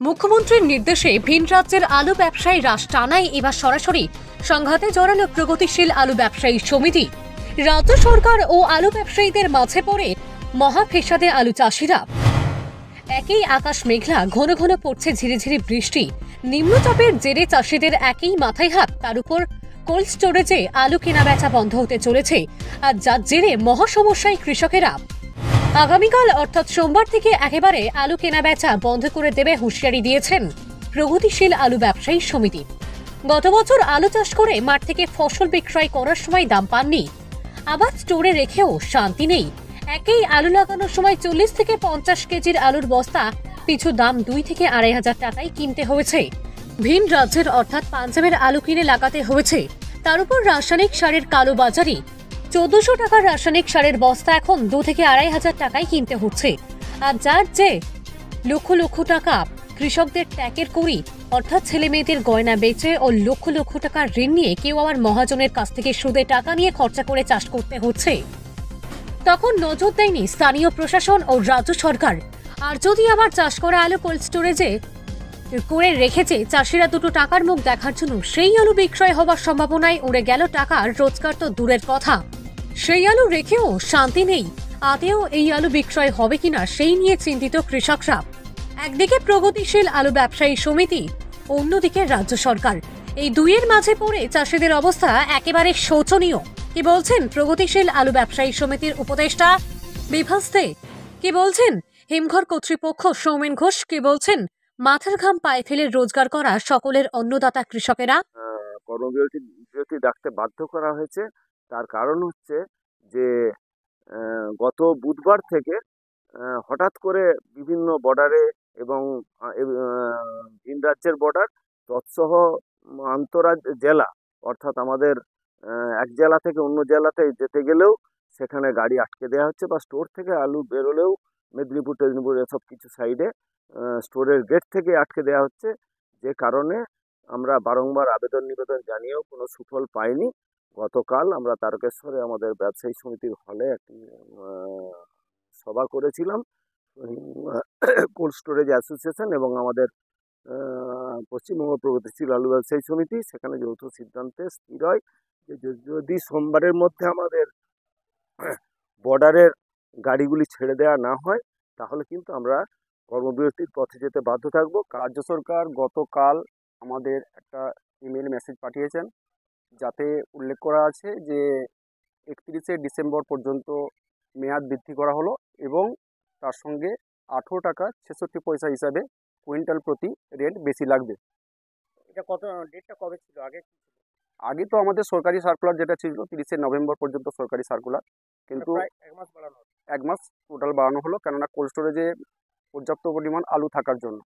মুখ্যমন্ত্রীর নির্দেশে ভিন রাজ্যের আলু ব্যবসায়ী হ্রাস টানায় এবার সরাসরি সংঘাতে জড়ালো প্রগতিশীল আলু ব্যবসায়ী সমিতি। রাজ্য সরকার ও আলু ব্যবসায়ীদের মাঝে পড়ে মহা ফেসাদে আলু চাষিরা। একই আকাশ মেঘলা, ঘন ঘন পড়ছে ঝিরিঝিরি বৃষ্টি। নিম্নচাপের জেরে চাষিদের একই মাথায় হাত, তার উপর কোল্ড স্টোরেজে আলু কেনাবেচা বন্ধ হতে চলেছে, আর যার জেরে মহা সমস্যায় কৃষকেরা। আগামীকাল অর্থাৎ সোমবার থেকে একেবারে আলু কেনাবেচা বন্ধ করে দেবে হুঁশিয়ারি দিয়েছেন প্রগতিশীল আলু ব্যবসায়ী সমিতি। গত বছর আলু চাষ করে মাঠ থেকে ফসল বিক্রয় করার সময় দাম পাননি, আবার স্টোরে রেখেও শান্তি নেই। একই আলু লাগানোর সময় 40 থেকে 50 কেজির আলুর বস্তা পিছু দাম 2 থেকে 2,500 টাকায় কিনতে হয়েছে। ভিন রাজ্যের অর্থাৎ পাঞ্জাবের আলু কিনে লাগাতে হয়েছে, তার উপর রাসায়নিক সারের কালোবাজারি। 1400 টাকার রাসায়নিক সারের বস্তা এখন 2 থেকে 2,500 টাকায় কিনতে হচ্ছে, আর যার যে লক্ষ লক্ষ টাকা কৃষকদের ট্যাকের করি অর্থাৎ ছেলে মেয়েদের গয়না বেচে ও লক্ষ লক্ষ টাকার ঋণ নিয়ে কেউ আবার মহাজনের কাছ থেকে সুদে টাকা নিয়ে খরচা করে চাষ করতে হচ্ছে। তখন নজর দেয়নি স্থানীয় প্রশাসন ও রাজ্য সরকার। আর যদি আবার চাষ করা আলু কোল্ড স্টোরেজে করে রেখেছে চাষিরা দুটো টাকার মুখ দেখার জন্য, সেই আলু বিক্রয় হওয়ার সম্ভাবনায় উড়ে গেল টাকার রোজগার তো দূরের কথা, সেই আলু রেখেও শান্তি নেই। আদেও এই আলু বিক্রয় হবে কিনা সেই নিয়ে চিন্তিত কৃষকরা। একদিকে প্রগতিশীল আলু ব্যবসায়ী সমিতি, অন্যদিকে রাজ্য সরকার। এই দুইয়ের মাঝে পড়ে চাষিদের অবস্থা একেবারে শোচনীয়। কি বলছেন প্রগতিশীল আলু ব্যবসায়ী সমিতির উপদেষ্টা বিভাস দে? কি বলছেন হিমঘর কর্তৃপক্ষ সৌমেন ঘোষ? কি বলছেন মাথার ঘাম পায়ে ফেলে রোজগার করা সকলের অন্নদাতা কৃষকেরা? কর্মবিরতি ডাকতে বাধ্য করা হয়েছে। তার কারণ হচ্ছে যে গত বুধবার থেকে হঠাৎ করে বিভিন্ন বর্ডারে এবং ভিন রাজ্যের বর্ডার তৎসহ আন্তরাজ্য জেলা অর্থাৎ আমাদের এক জেলা থেকে অন্য জেলাতে যেতে গেলেও সেখানে গাড়ি আটকে দেওয়া হচ্ছে, বা স্টোর থেকে আলু বেরোলেও মেদিনীপুর এসব কিছু সাইডে স্টোরের গেট থেকে আটকে দেওয়া হচ্ছে। যে কারণে আমরা বারংবার আবেদন নিবেদন জানিয়েও কোনো সুফল পাইনি। গতকাল আমরা তারকেশ্বরে আমাদের ব্যবসায়ী সমিতির হলে একটি সভা করেছিলাম। কোল্ড স্টোরেজ অ্যাসোসিয়েশন এবং আমাদের পশ্চিমবঙ্গ প্রগতিশীল আলু ব্যবসায়ী সমিতি, সেখানে যৌথ সিদ্ধান্তে স্থির হয় যে যদি সোমবারের মধ্যে আমাদের বর্ডারের গাড়িগুলি ছেড়ে দেওয়া না হয় তাহলে কিন্তু আমরা কর্মবিরতির পথে যেতে বাধ্য থাকব। রাজ্য সরকার গতকাল আমাদের একটা ইমেল মেসেজ পাঠিয়েছেন, যাতে উল্লেখ করা আছে যে 31শে ডিসেম্বর পর্যন্ত মেয়াদ বৃদ্ধি করা হলো এবং তার সঙ্গে 18 টাকা 66 পয়সা হিসাবে কুইন্টাল প্রতি রেট বেশি লাগবে। এটা কত ডেটটা কবে ছিল? আগে তো আমাদের সরকারি সার্কুলার যেটা ছিল 30শে নভেম্বর পর্যন্ত সরকারি সার্কুলার, কিন্তু প্রায় এক মাস বাড়ানো হলো। 1 মাস টোটাল বাড়ানো হলো, কেননা কোল্ড স্টোরেজে পর্যাপ্ত পরিমাণ আলু থাকার জন্য।